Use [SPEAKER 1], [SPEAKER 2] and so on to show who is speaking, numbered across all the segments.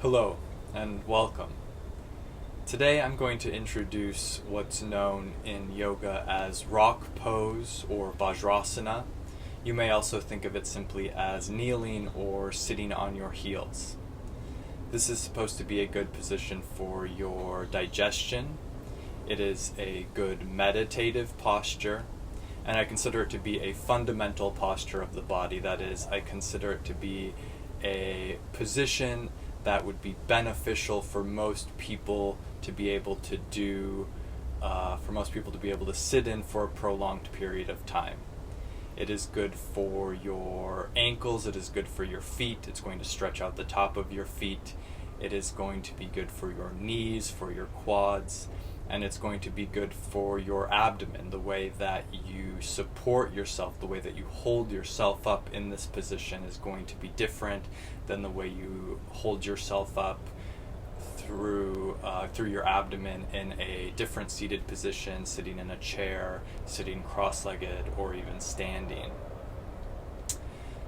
[SPEAKER 1] Hello and welcome. Today I'm going to introduce what's known in yoga as rock pose or Vajrasana. You may also think of it simply as kneeling or sitting on your heels. This is supposed to be a good position for your digestion. It is a good meditative posture, and I consider it to be a fundamental posture of the body. That is, I consider it to be a position that would be beneficial for most people to be able to do, for most people to be able to sit in for a prolonged period of time. It is good for your ankles, it is good for your feet, it's going to stretch out the top of your feet, it is going to be good for your knees, for your quads, and it's going to be good for your abdomen. The way that you support yourself, the way that you hold yourself up in this position is going to be different than the way you hold yourself up through your abdomen in a different seated position, sitting in a chair, sitting cross-legged, or even standing.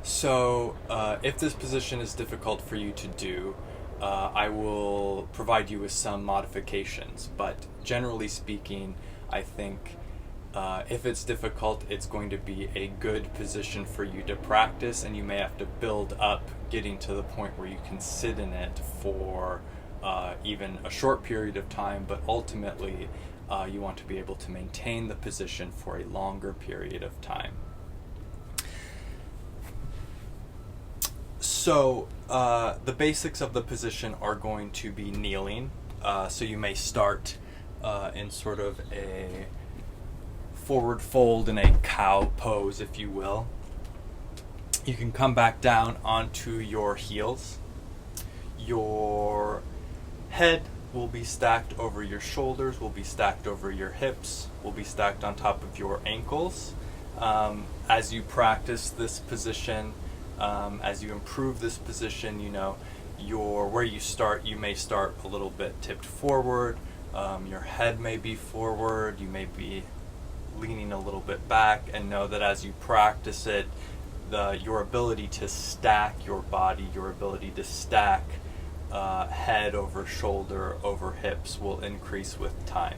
[SPEAKER 1] So if this position is difficult for you to do, I will provide you with some modifications, but generally speaking, I think if it's difficult, it's going to be a good position for you to practice, and you may have to build up getting to the point where you can sit in it for even a short period of time, but ultimately you want to be able to maintain the position for a longer period of time. So the basics of the position are going to be kneeling. So you may start in sort of a forward fold in a cow pose, if you will. You can come back down onto your heels. Your head will be stacked over your shoulders, will be stacked over your hips, will be stacked on top of your ankles. As you practice this position, as you improve this position, where you start, you may start a little bit tipped forward, your head may be forward, you may be leaning a little bit back, and know that as you practice it, your ability to stack your body, your ability to stack head over shoulder over hips will increase with time.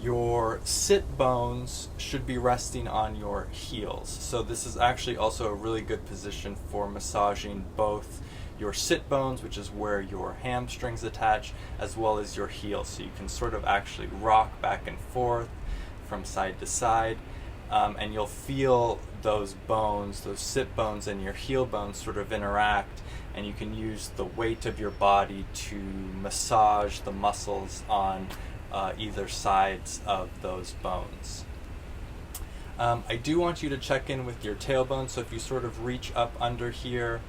[SPEAKER 1] Your sit bones should be resting on your heels. So this is actually also a really good position for massaging both your sit bones, which is where your hamstrings attach, as well as your heels. So you can sort of actually rock back and forth from side to side, and you'll feel those bones, those sit bones and your heel bones sort of interact, and you can use the weight of your body to massage the muscles on either sides of those bones. I do want you to check in with your tailbone, so if you sort of reach up under here,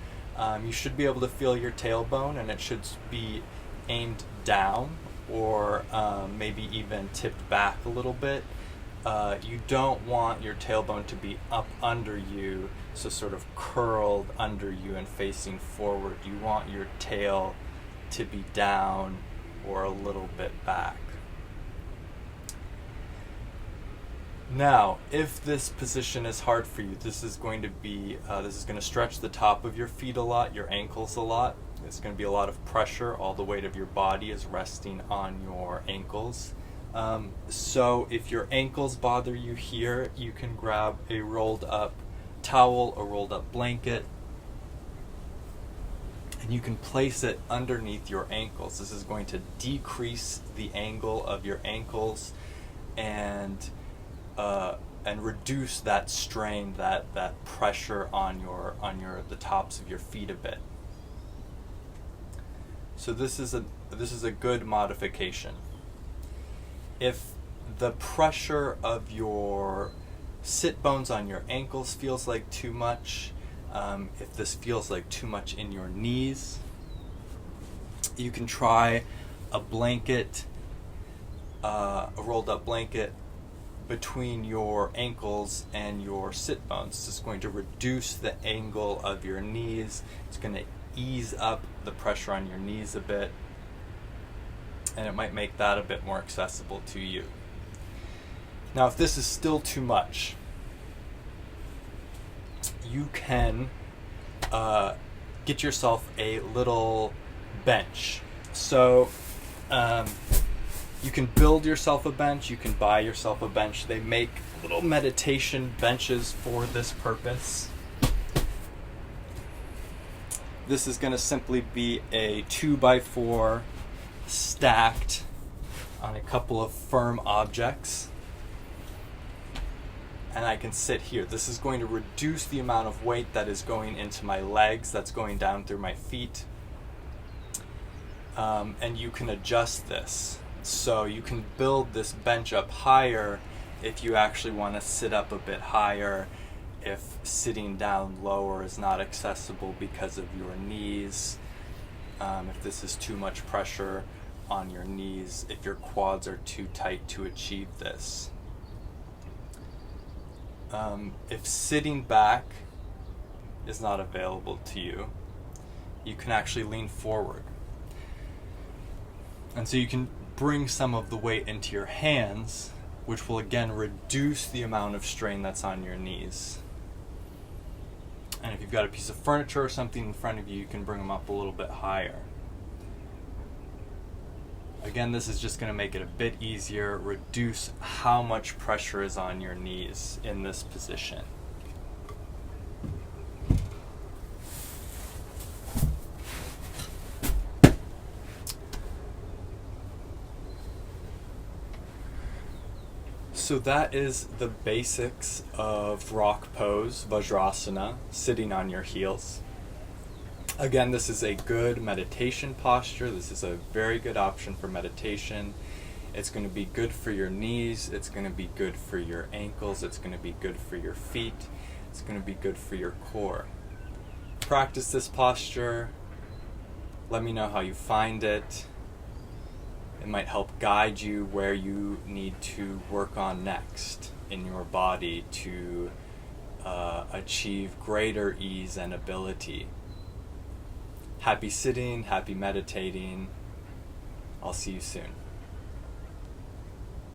[SPEAKER 1] you should be able to feel your tailbone, and it should be aimed down or maybe even tipped back a little bit. You don't want your tailbone to be up under you, so sort of curled under you and facing forward. You want your tail to be down or a little bit back. Now, if this position is hard for you, this is going to stretch the top of your feet a lot, your ankles a lot. It's going to be a lot of pressure. All the weight of your body is resting on your ankles. So if your ankles bother you here, you can grab a rolled up towel, a rolled up blanket, and you can place it underneath your ankles. This is going to decrease the angle of your ankles and reduce that strain, that pressure on the tops of your feet a bit. So this is a good modification. If the pressure of your sit bones on your ankles feels like too much, if this feels like too much in your knees, you can try a blanket, a rolled up blanket between your ankles and your sit bones. This is going to reduce the angle of your knees. It's going to ease up the pressure on your knees a bit, and it might make that a bit more accessible to you. Now, if this is still too much, you can get yourself a little bench. So you can build yourself a bench, you can buy yourself a bench. They make little meditation benches for this purpose. This is going to simply be a 2x4 stacked on a couple of firm objects. And I can sit here. This is going to reduce the amount of weight that is going into my legs, that's going down through my feet. And you can adjust this. So you can build this bench up higher if you actually want to sit up a bit higher, if sitting down lower is not accessible because of your knees, if this is too much pressure on your knees, if your quads are too tight to achieve this. If sitting back is not available to you, you can actually lean forward. And so you can bring some of the weight into your hands, which will again reduce the amount of strain that's on your knees. And if you've got a piece of furniture or something in front of you, you can bring them up a little bit higher. Again, this is just going to make it a bit easier, reduce how much pressure is on your knees in this position. So that is the basics of rock pose, Vajrasana, sitting on your heels. Again, this is a good meditation posture. This is a very good option for meditation. It's going to be good for your knees. It's going to be good for your ankles. It's going to be good for your feet. It's going to be good for your core. Practice this posture. Let me know how you find it. It might help guide you where you need to work on next in your body to achieve greater ease and ability. Happy sitting, happy meditating. I'll see you soon.